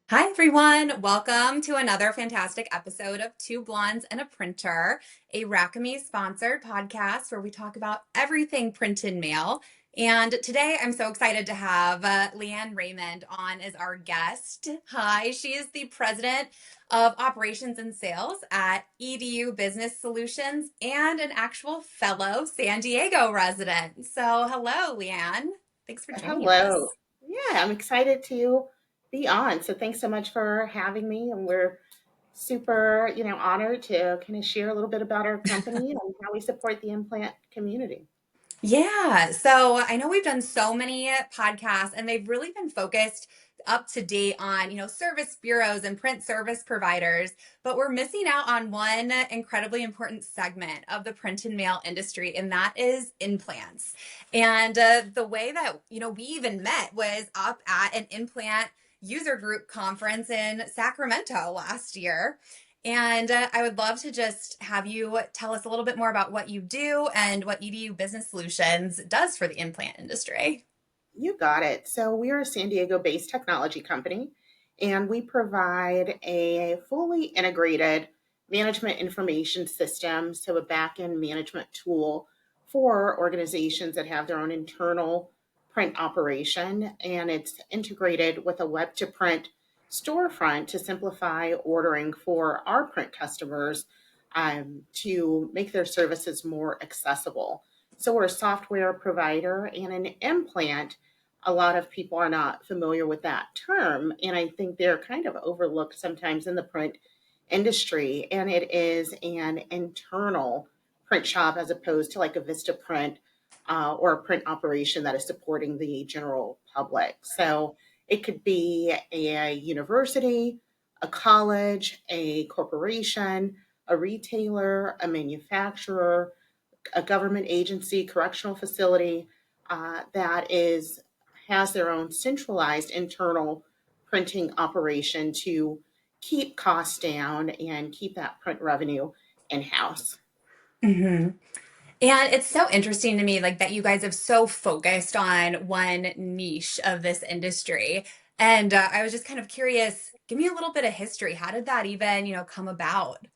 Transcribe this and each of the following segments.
Hi, everyone. Welcome to another fantastic episode of Two Blondes and a Printer, a Rackame sponsored podcast where we talk about everything print and mail. And today I'm so excited to have Leeann Raymond on as our guest. Hi, she is the president of operations and sales at EDU Business Solutions and an actual fellow San Diego resident. So, hello, Leanne. Thanks for joining Hello. us. Yeah, I'm excited to be on. So thanks so much for having me. And we're super, honored to kind of share a little bit about our company and how we support the implant community. Yeah. So I know we've done so many podcasts and they've really been focused up to date on, service bureaus and print service providers, but we're missing out on one incredibly important segment of the print and mail industry, and that is implants. And the way that, we even met was up at an implant user group conference in Sacramento last year. And I would love to just have you tell us a little bit more about what you do and what EDU Business Solutions does for the implant industry. You got it. So we're a San Diego-based technology company, and we provide a fully integrated management information system, so a back-end management tool for organizations that have their own internal print operation, and it's integrated with a web-to-print storefront to simplify ordering for our print customers to make their services more accessible. So we're a software provider and an implant. A lot of people are not familiar with that term, and I think they're kind of overlooked sometimes in the print industry. And it is an internal print shop as opposed to like a Vista print or a print operation that is supporting the general public. So it could be a university, a college, a corporation, a retailer, a manufacturer, a government agency, correctional facility that is has their own centralized internal printing operation to keep costs down and keep that print revenue in house. hmm And it's so interesting to me, like that you guys have so focused on one niche of this industry. And I was just kind of curious, give me a little bit of history. How did that even, come about?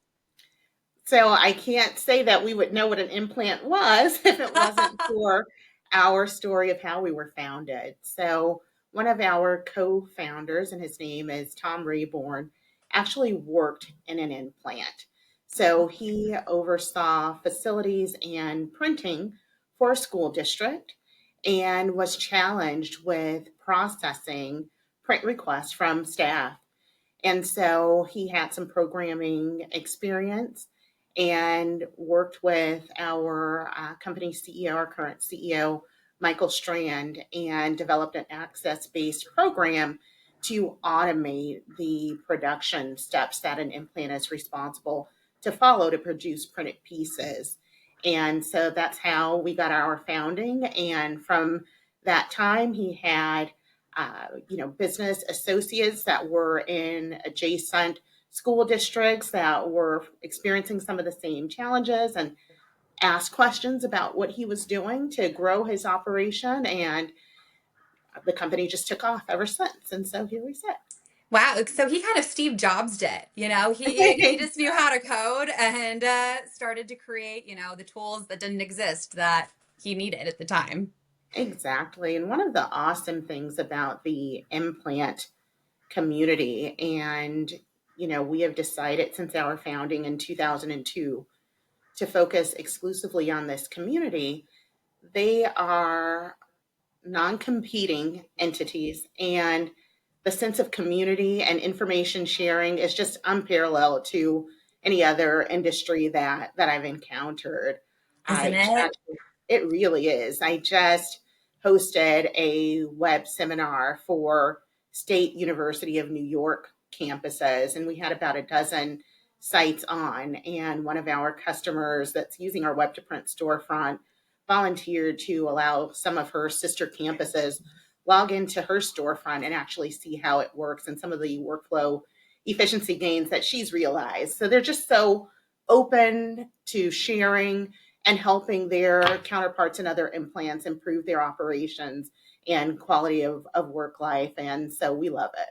So I can't say that we would know what an implant was if it wasn't for our story of how we were founded. So one of our co-founders, and his name is Tom Rayborn, actually worked in an implant. So he oversaw facilities and printing for a school district and was challenged with processing print requests from staff. And so he had some programming experience and worked with our company CEO, our current CEO, Michael Strand, and developed an access based program to automate the production steps that an implant is responsible to follow to produce printed pieces. And so that's how we got our founding. And from that time, he had business associates that were in adjacent school districts that were experiencing some of the same challenges and asked questions about what he was doing to grow his operation. And the company just took off ever since. And so here we sit. Wow. So he kind of Steve Jobs did, he just knew how to code and started to create, the tools that didn't exist that he needed at the time. Exactly. And one of the awesome things about the implant community, and we have decided since our founding in 2002 to focus exclusively on this community. They are non competing entities, and the sense of community and information sharing is just unparalleled to any other industry that I've encountered. Isn't I it? actually, it really is. I just hosted a web seminar for State University of New York campuses, and we had about a dozen sites on. And one of our customers that's using our web to print storefront volunteered to allow some of her sister campuses log into her storefront and actually see how it works and some of the workflow efficiency gains that she's realized. So they're just so open to sharing and helping their counterparts and other implants improve their operations and quality of work life. And so we love it.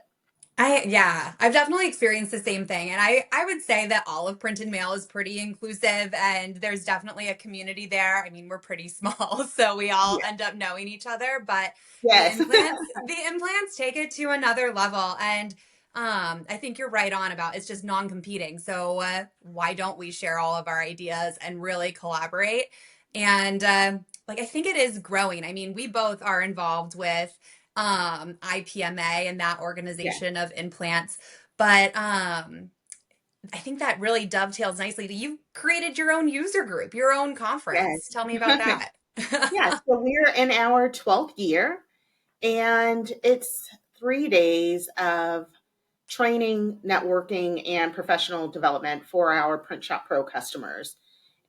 Yeah, I've definitely experienced the same thing. And I would say that all of print and mail is pretty inclusive and there's definitely a community there. I mean, we're pretty small, so we all Yeah. end up knowing each other, but Yes. the implants take it to another level. And I think you're right on about it's just non-competing. So why don't we share all of our ideas and really collaborate? And like I think it is growing. I mean, we both are involved with IPMA and that Yeah. organization of implants. But I think that really dovetails nicely to you created your own user group, your own Yes. conference. Tell me about that. Yeah. So we're in our 12th year, and it's 3 days of training, networking, and professional development for our Print Shop Pro customers.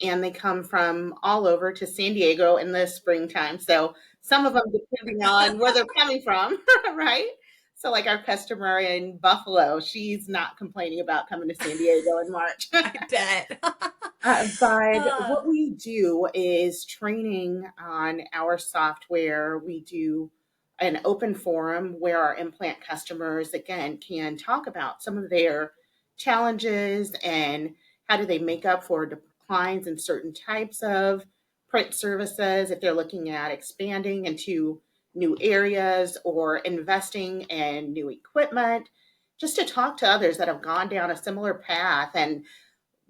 And they come from all over to San Diego in the springtime. So some of them, depending on where they're coming from, right? So, like our customer in Buffalo, she's not complaining about coming to San Diego in March. I bet. But what uh, we do is training on our software. We do an open forum where our implant customers, again, can talk about some of their challenges and how do they make up for declines in certain types of print services if they're looking at expanding into new areas or investing in new equipment, just to talk to others that have gone down a similar path and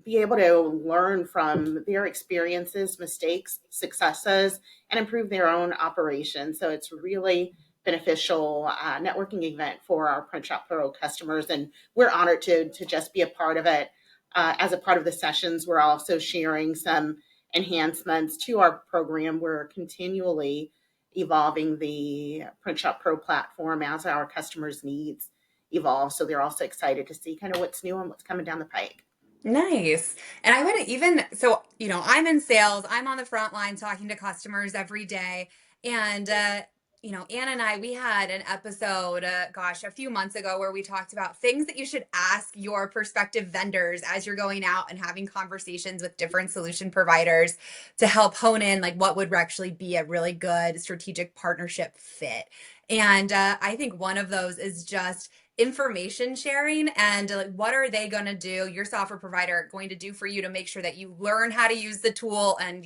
be able to learn from their experiences, mistakes, successes, and improve their own operations. So it's really beneficial networking event for our Print Shop Pro customers, and we're honored to just be a part of it. As a part of the sessions, we're also sharing some enhancements to our program. We're continually evolving the Print Shop Pro platform as our customers' needs evolve. So they're also excited to see kind of what's new and what's coming down the pike. Nice. And I would even, so, I'm in sales, I'm on the front line talking to customers every day. And, Anna and I, we had an episode, gosh, a few months ago where we talked about things that you should ask your prospective vendors as you're going out and having conversations with different solution providers to help hone in like what would actually be a really good strategic partnership fit. And I think one of those is just information sharing and like what are they going to do, your software provider going to do for you to make sure that you learn how to use the tool and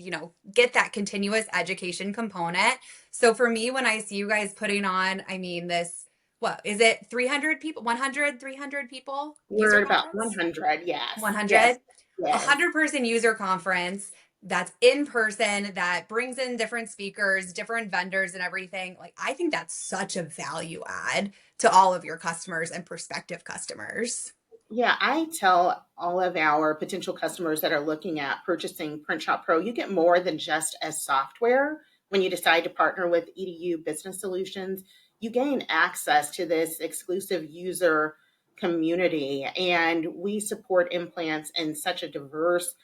get that continuous education component. So for me, when I see you guys putting on, I mean, this, what is it, 300 people, 100, 300 people We're user at about conference, 100. Yes. Yes. 100, a Yes. 100-person user conference that's in person, that brings in different speakers, different vendors and everything. Like I think that's such a value add to all of your customers and prospective customers. Yeah, I tell all of our potential customers that are looking at purchasing Print Shop Pro, you get more than just as software when you decide to partner with EDU Business Solutions. You gain access to this exclusive user community, and we support implants in such a diverse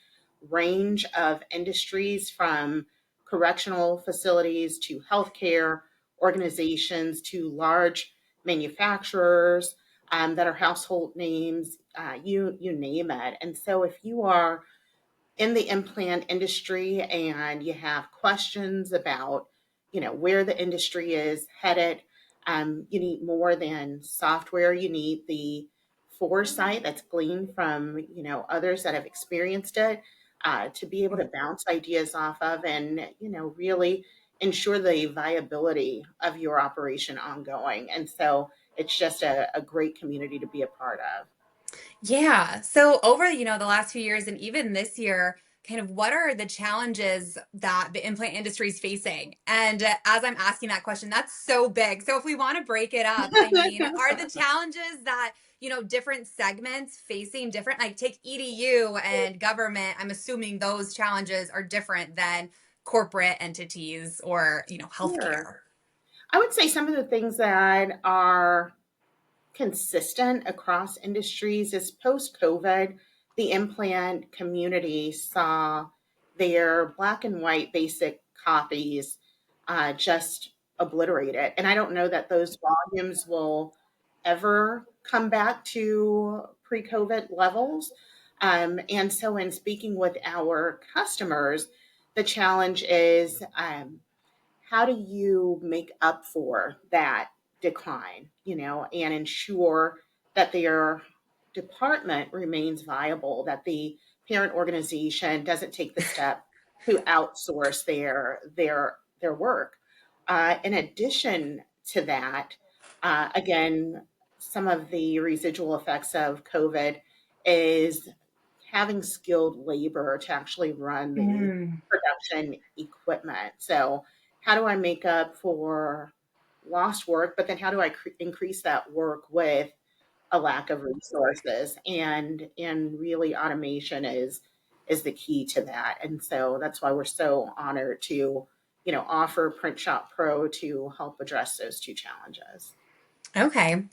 range of industries from correctional facilities to healthcare organizations to large manufacturers that are household names, you name it. And so, if you are in the implant industry and you have questions about, where the industry is headed, you need more than software. You need the foresight that's gleaned from, others that have experienced it to be able to bounce ideas off of and, really ensure the viability of your operation ongoing. And so it's just a great community to be a part of. Yeah. So over, the last few years and even this year, kind of what are the challenges that the implant industry is facing? And as I'm asking that question, that's so big. So if we want to break it up, I mean, are the challenges that, different segments facing different, like take EDU and government, I'm assuming those challenges are different than corporate entities or, Sure. healthcare. I would say some of the things that are consistent across industries is post COVID, the implant community saw their black and white basic copies just obliterated. And I don't know that those volumes will ever come back to pre COVID levels. And so, in speaking with our customers, the challenge is how do you make up for that decline, and ensure that their department remains viable, that the parent organization doesn't take the step to outsource their work. In addition to that, again, some of the residual effects of COVID is having skilled labor to actually run the Mm. production equipment. So, how do I make up for lost work? But then, how do I increase that work with a lack of resources? And really, automation is the key to that. And so that's why we're so honored to offer Print Shop Pro to help address those two challenges. Okay.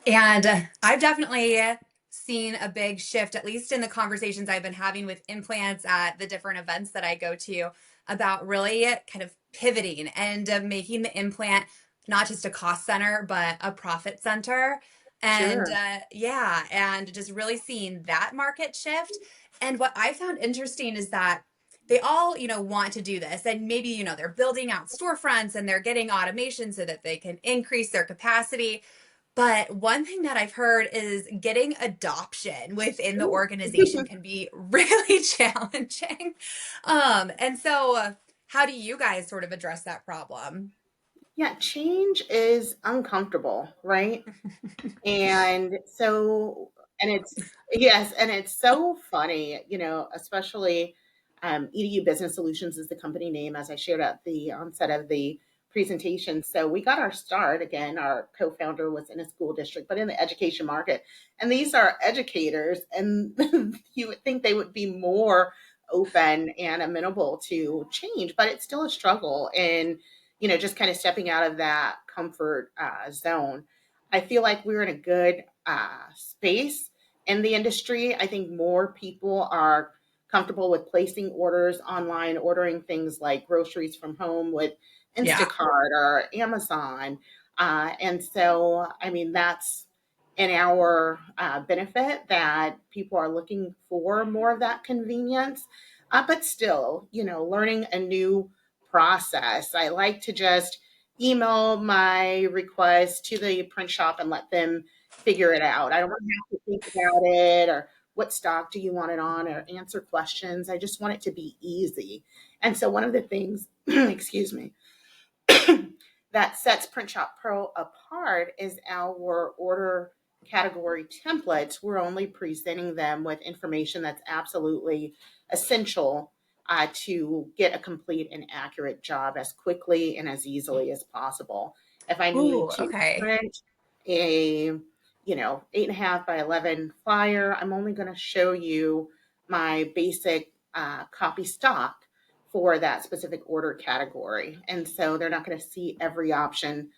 And I've definitely seen a big shift, at least in the conversations I've been having with implants at the different events that I go to, about really kind of pivoting and making the implant not just a cost center, but a profit center. And Sure. yeah, and just really seeing that market shift. And what I found interesting is that they all, want to do this. And maybe, they're building out storefronts and they're getting automation so that they can increase their capacity. But one thing that I've heard is getting adoption within the Ooh. organization can be really challenging. And so how do you guys sort of address that problem? Yeah, change is uncomfortable, right? And so, and it's, yes, and it's so funny, especially EDU Business Solutions is the company name, as I shared at the onset of the presentation. So we got our start. Again, our co-founder was in a school district, but in the education market. And these are educators, and you would think they would be more open and amenable to change, but it's still a struggle. And, just kind of stepping out of that comfort zone. I feel like we're in a good space in the industry. I think more people are comfortable with placing orders online, ordering things like groceries from home with Yeah. Instacart or Amazon. And so, I mean, that's in our benefit that people are looking for more of that convenience. But still, learning a new process. I like to just email my request to the print shop and let them figure it out. I don't want to have to think about it or what stock do you want it on or answer questions. I just want it to be easy. And so one of the things, excuse me, that sets Print Shop Pro apart is our order category templates. We're only presenting them with information that's absolutely essential to get a complete and accurate job as quickly and as easily as possible. If I need Ooh, to okay. print a 8.5 by 11 flyer, I'm only going to show you my basic copy stock for that specific order category. And so they're not going to see every option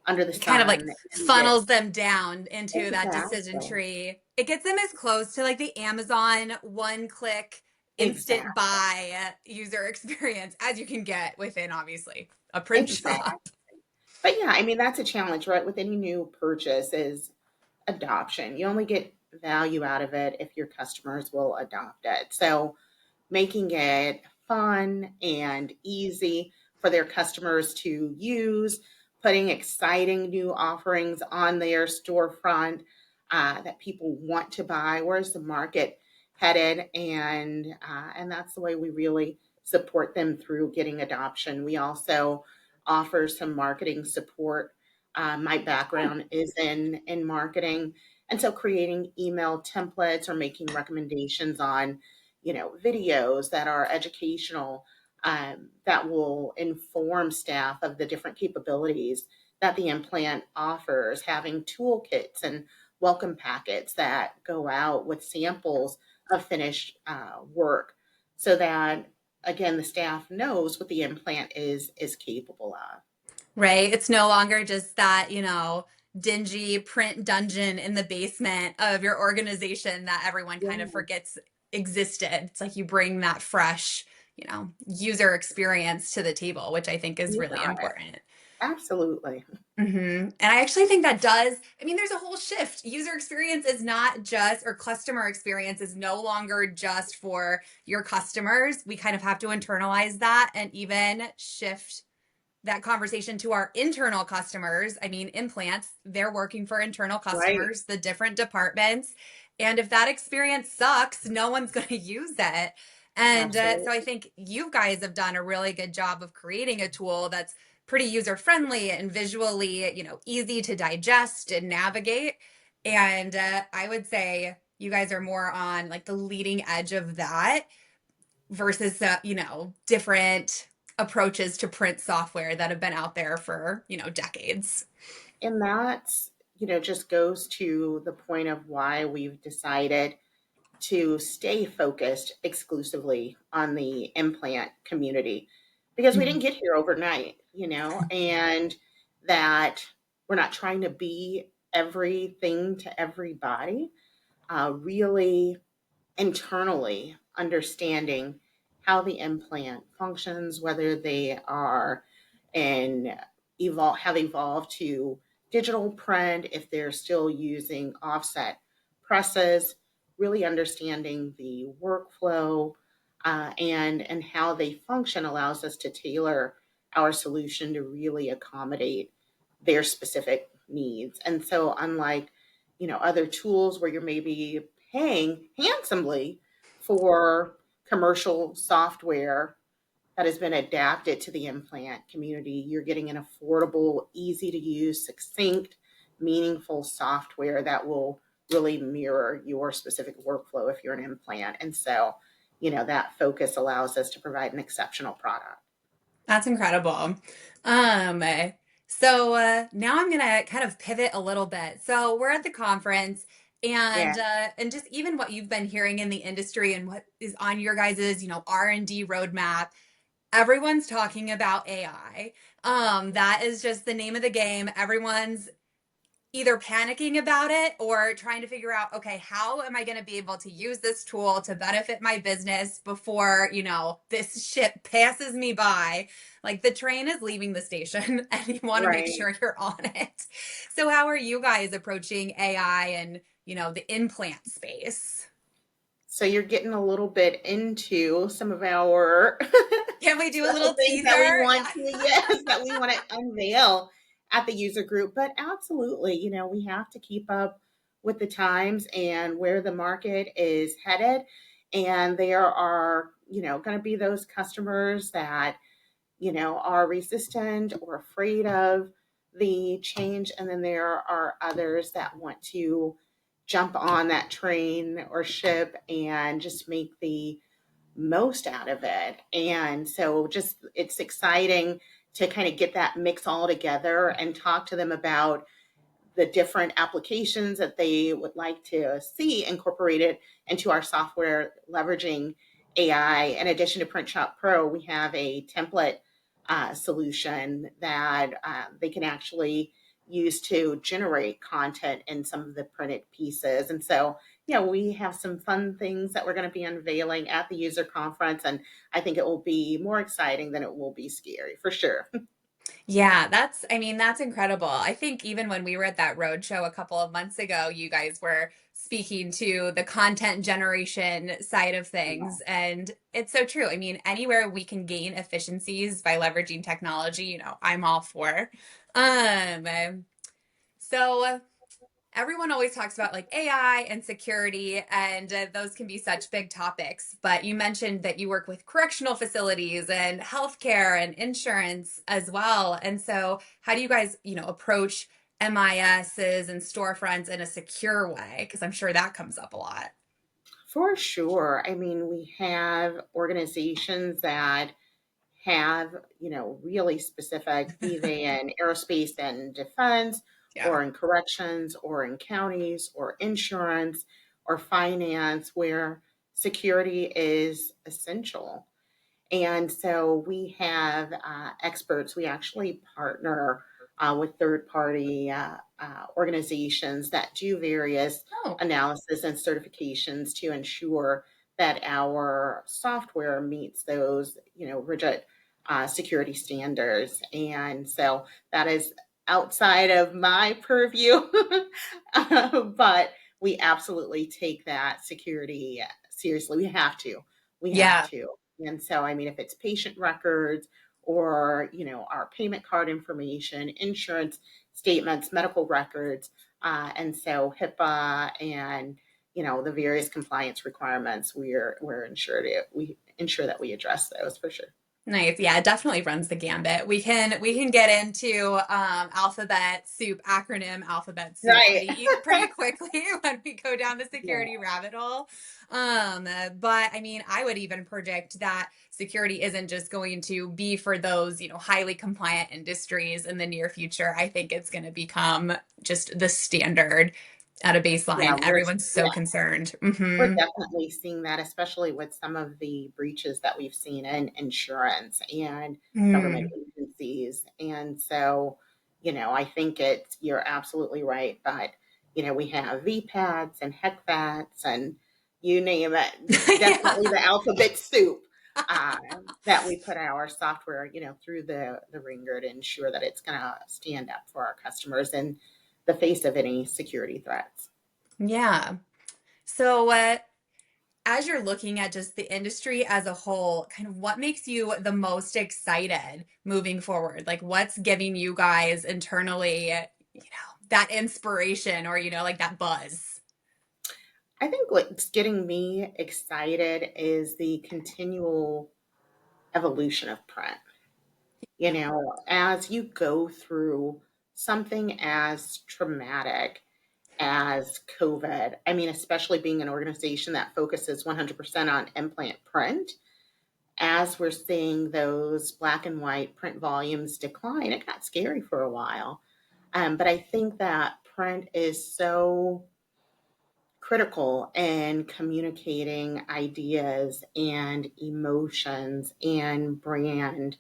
under the It kind of like sun and get funnels them down into that decision exactly, tree. It gets them as close to like the Amazon one click instant exactly, buy user experience as you can get within obviously a print exactly. shop. But yeah, I mean, that's a challenge, right? With any new purchase is adoption. You only get value out of it if your customers will adopt it. So making it fun and easy for their customers to use, putting exciting new offerings on their storefront that people want to buy. Where's the market headed? And that's the way we really support them through getting adoption. We also offer some marketing support. My background is in marketing, and so creating email templates or making recommendations on videos that are educational, that will inform staff of the different capabilities that the implant offers, having toolkits and welcome packets that go out with samples of finished work so that again the staff knows what the implant is capable of. Right? It's no longer just that, dingy print dungeon in the basement of your organization that everyone kind of Yeah, forgets existed. It's like you bring that fresh, user experience to the table, which I think is you really got it. important. Absolutely. And I actually think that does, I mean, there's a whole shift. User experience is not just, or customer experience is no longer just for your customers. We kind of have to internalize that and even shift that conversation to our internal customers. I mean, implants, they're working for internal Right. customers, the different departments. And if that experience sucks, no one's going to use it. And so I Absolutely. think you guys have done a really good job of creating a tool that's pretty user friendly and visually, easy to digest and navigate. And I would say you guys are more on like the leading edge of that versus different approaches to print software that have been out there for decades. And that's, just goes to the point of why we've decided to stay focused exclusively on the implant community because we didn't get here overnight, and that we're not trying to be everything to everybody. Really internally understanding how the implant functions, whether they are and have evolved to digital print, if they're still using offset presses, really understanding the workflow and how they function allows us to tailor our solution to really accommodate their specific needs. And so, unlike other tools where you're maybe paying handsomely for commercial software that has been adapted to the implant community, you're getting an affordable, easy to use, succinct, meaningful software that will really mirror your specific workflow if you're an implant. And so, that focus allows us to provide an exceptional product. That's incredible. Um, so now I'm gonna kind of pivot a little bit. So we're at the conference, Yeah. and just even what you've been hearing in the industry and what is on your guys's R&D roadmap. Everyone's talking about AI. That is just the name of the game. Everyone's either panicking about it or trying to figure out, okay, how am I going to be able to use this tool to benefit my business before, this ship passes me by? Like the train is leaving the station and you want to make Right. sure you're on it. So how are you guys approaching AI and, the implant space? So you're getting a little bit into some of our Can we do a special little things that we teaser? want Yeah. to, yes, that we want to unveil at the user group. But absolutely, we have to keep up with the times and where the market is headed. And there are, going to be those customers that, are resistant or afraid of the change. And then there are others that want to jump on that train or ship and just make the most out of it. And so just it's exciting to kind of get that mix all together and talk to them about the different applications that they would like to see incorporated into our software leveraging AI. In addition to Print Shop Pro, we have a template solution that they can actually use to generate content in some of the printed pieces. And so, we have some fun things that we're going to be unveiling at the user conference. And I think it will be more exciting than it will be scary for sure. Yeah, that's incredible. I think even when we were at that road show a couple of months ago, you guys were speaking to the content generation side of things. And it's so true. I mean, anywhere we can gain efficiencies by leveraging technology, I'm all for. So everyone always talks about like AI and security, and those can be such big topics. But you mentioned that you work with correctional facilities and healthcare and insurance as well. And so, how do you guys, approach MISs and storefronts in a secure way? Because I'm sure that comes up a lot. For sure. I mean, we have organizations that have, really specific, be they in aerospace and defense, Yeah. or in corrections, or in counties, or insurance, or finance, where security is essential. And so we have experts. We actually partner with third party organizations that do various Oh, analysis and certifications to ensure that our software meets those, rigid security standards. And so that is outside of my purview, but we absolutely take that security seriously. We have to. We have yeah. to. And so, I mean, if it's patient records or, our payment card information, insurance statements, medical records. And so HIPAA and, the various compliance requirements, we ensure that we address those for sure. Nice. Yeah, it definitely runs the gambit. We can get into alphabet soup, acronym alphabet soup Right. pretty quickly when we go down the Yeah. security rabbit hole. But I mean, I would even predict that security isn't just going to be for those, highly compliant industries in the near future. I think it's going to become just the standard at a Yeah, baseline. Everyone's so yeah, concerned. we're definitely seeing that, especially with some of the breaches that we've seen in insurance and government Mm. agencies. And so, I think you're absolutely right. But, we have VPADs and HECVATs and you name it, definitely Yeah. the alphabet soup uh, that we put our software, through the ringer to ensure that it's going to stand up for our customers in the face of any security threats. Yeah. So, as you're looking at just the industry as a whole, kind of what makes you the most excited moving forward? Like, what's giving you guys internally, that inspiration or, like that buzz? I think what's getting me excited is the continual evolution of print. As you go through something as traumatic as COVID, I mean, especially being an organization that focuses 100% on implant print, as we're seeing those black and white print volumes decline, it got scary for a while. But I think that print is so critical in communicating ideas and emotions and brand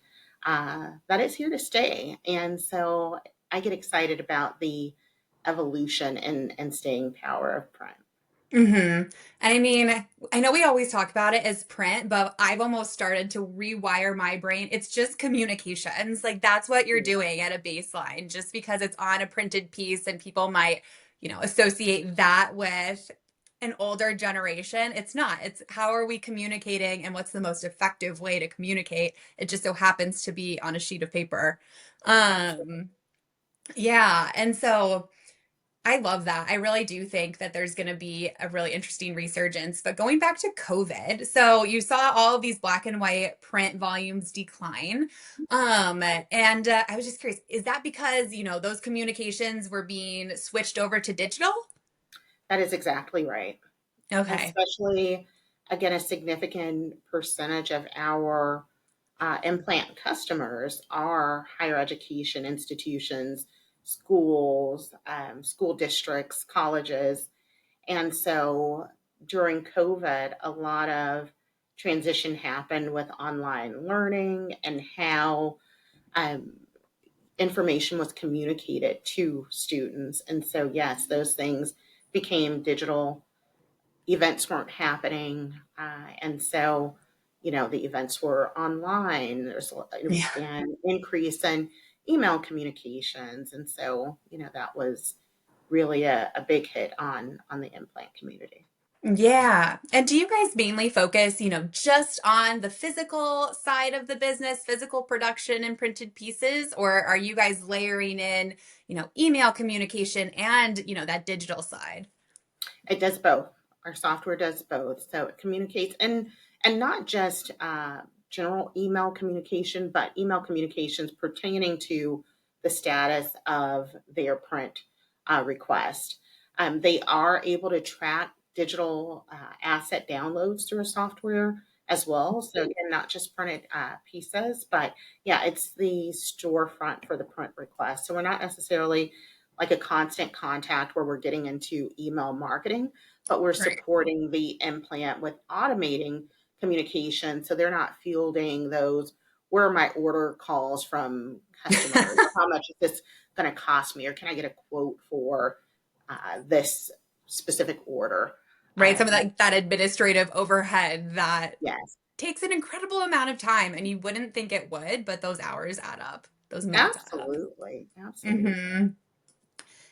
that is here to stay. And so I get excited about the evolution and staying power of print. Mm-hmm. I mean, I know we always talk about it as print, but I've almost started to rewire my brain. It's just communications. Like that's what you're doing at a baseline, just because it's on a printed piece and people might, associate that with an older generation. It's not. It's how are we communicating and what's the most effective way to communicate? It just so happens to be on a sheet of paper. Absolutely. Um, yeah. And so I love that. I really do think that there's going to be a really interesting resurgence. But going back to COVID, so you saw all of these black and white print volumes decline. And I was just curious, is that because, those communications were being switched over to digital? That is exactly right. Okay. Especially, again, a significant percentage of our implant customers are higher education institutions, schools, school districts, colleges. And so during COVID, a lot of transition happened with online learning and how um, information was communicated to students. And so, yes, those things became digital. Events weren't happening. And so, the events were online. There's Yeah. an increase in email communications. And so, that was really a big hit on the implant community. Yeah. And do you guys mainly focus, just on the physical side of the business, physical production and printed pieces, or are you guys layering in, email communication and, that digital side? It does both. Our software does both. So it communicates and not just general email communication, but email communications pertaining to the status of their print request. They are able to track digital asset downloads through a software as well. So again, not just printed pieces, but yeah, it's the storefront for the print request. So we're not necessarily like a constant contact where we're getting into email marketing, but we're Right. supporting the implant with automating communication. So they're not fielding those, where are my order calls from customers? How much is this going to cost me? Or can I get a quote for this specific order? Right. Some of Like, that administrative overhead that yes, takes an incredible amount of time and you wouldn't think it would, but those hours add up. Those minutes add up. absolutely. Absolutely. Hmm.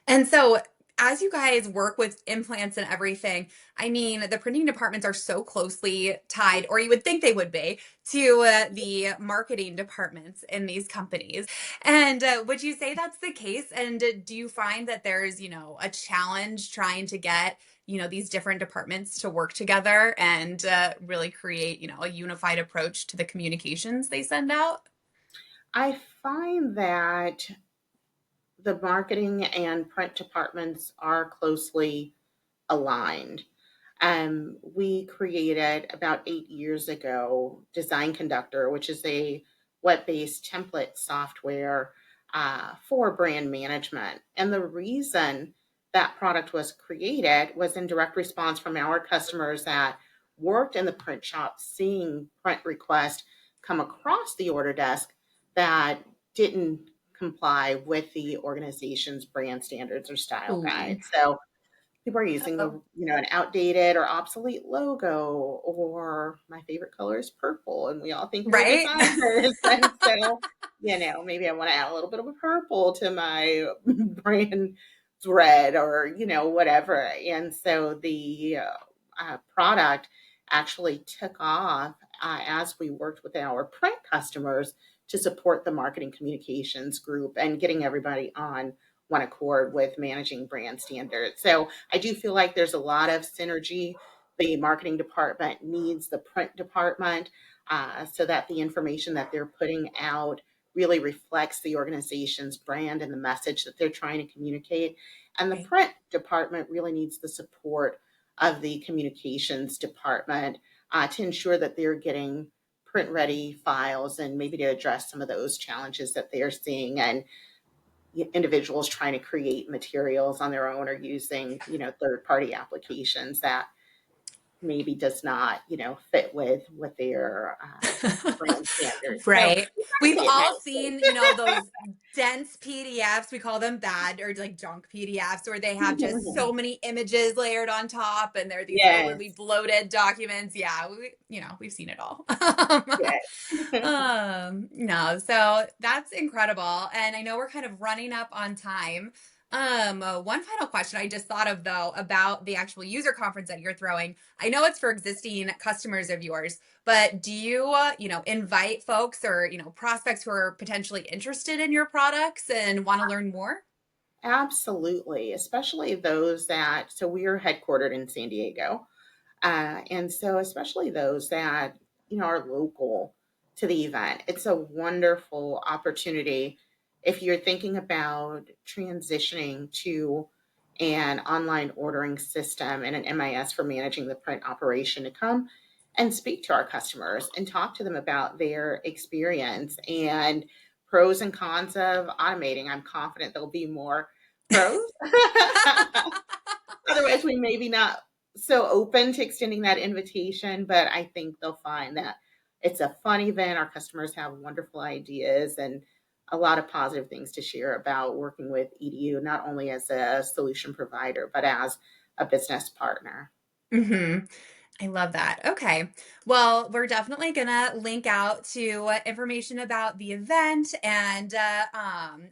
And so as you guys work with implants and everything, I mean, the printing departments are so closely tied, or you would think they would be, to the marketing departments in these companies. And would you say that's the case? And do you find that there's, a challenge trying to get, these different departments to work together and really create, a unified approach to the communications they send out? I find that the marketing and print departments are closely aligned. We created about 8 years ago Design Conductor, which is a web based template software for brand management. And the reason that product was created was in direct response from our customers that worked in the print shop, seeing print requests come across the order desk that didn't comply with the organization's brand standards or style Ooh. guide. So people are using Oh, an outdated or obsolete logo, or my favorite color is purple, and we all think we're right? designers. And so, maybe I want to add a little bit of a purple to my brand red, or, whatever. And so the product actually took off as we worked with our print customers to support the marketing communications group and getting everybody on one accord with managing brand standards. So I do feel like there's a lot of synergy. The marketing department needs the print department so that the information that they're putting out really reflects the organization's brand and the message that they're trying to communicate. And the Right. print department really needs the support of the communications department to ensure that they're getting print ready files, and maybe to address some of those challenges that they are seeing, and individuals trying to create materials on their own or using third party applications that maybe does not fit with what their brand standards. So Right. we try to We've be all a seen, those dense PDFs, we call them bad or like junk PDFs, where they have just nice. so many images layered on top and they're these overly Yes, bloated documents. Yeah, we've seen it all. yes. No, so that's incredible. And I know we're kind of running up on time. One final question I just thought of though about the actual user conference that you're throwing. I know it's for existing customers of yours, but do you, invite folks or, prospects who are potentially interested in your products and want to learn more? Absolutely, especially those that, so we are headquartered in San Diego. And so, especially those that are local to the event, it's a wonderful opportunity if you're thinking about transitioning to an online ordering system and an MIS for managing the print operation, to come and speak to our customers and talk to them about their experience and pros and cons of automating. I'm confident there'll be more pros. Otherwise, we may be not so open to extending that invitation, but I think they'll find that it's a fun event. Our customers have wonderful ideas and a lot of positive things to share about working with EDU, not only as a solution provider, but as a business partner. Hmm. I love that. Okay. Well, we're definitely going to link out to information about the event and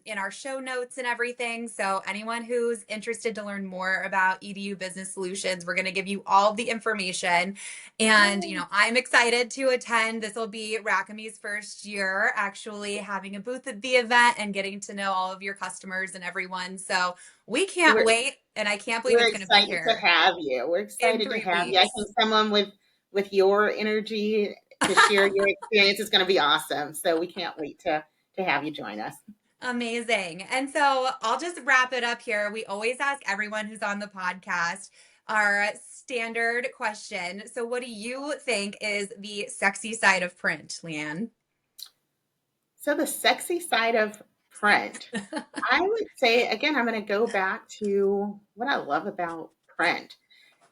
in our show notes and everything. So, anyone who's interested to learn more about EDU Business Solutions, we're going to give you all the information. And, Yay. I'm excited to attend. This will be Rackami's first year actually having a booth at the event and getting to know all of your customers and everyone. So, we can't We're wait. And I can't believe we're it's going to be excited to here have you. We're in excited to three have you. I think weeks. someone with your energy to share your experience is going to be awesome. So we can't wait to have you join us. Amazing. And so I'll just wrap it up here. We always ask everyone who's on the podcast our standard question. So, what do you think is the sexy side of print, Leanne? So the sexy side of print, I would say, again, I'm going to go back to what I love about print.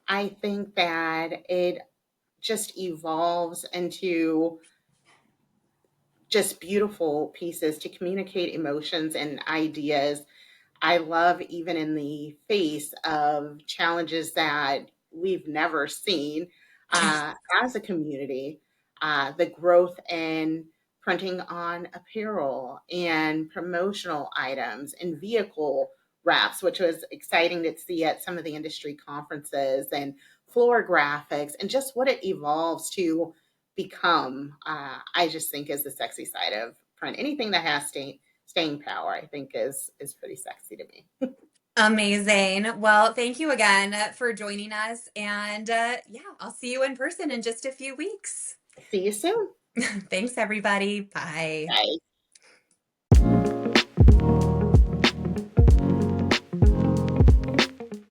I think that it just evolves into just beautiful pieces to communicate emotions and ideas. I love, even in the face of challenges that we've never seen as a community, the growth in printing on apparel and promotional items and vehicle wraps, which was exciting to see at some of the industry conferences, and floor graphics, and just what it evolves to become. I just think is the sexy side of print. Anything that has staying power, I think is pretty sexy to me. Amazing. Well, thank you again for joining us. And yeah, I'll see you in person in just a few weeks. See you soon. Thanks, everybody. Bye. Bye.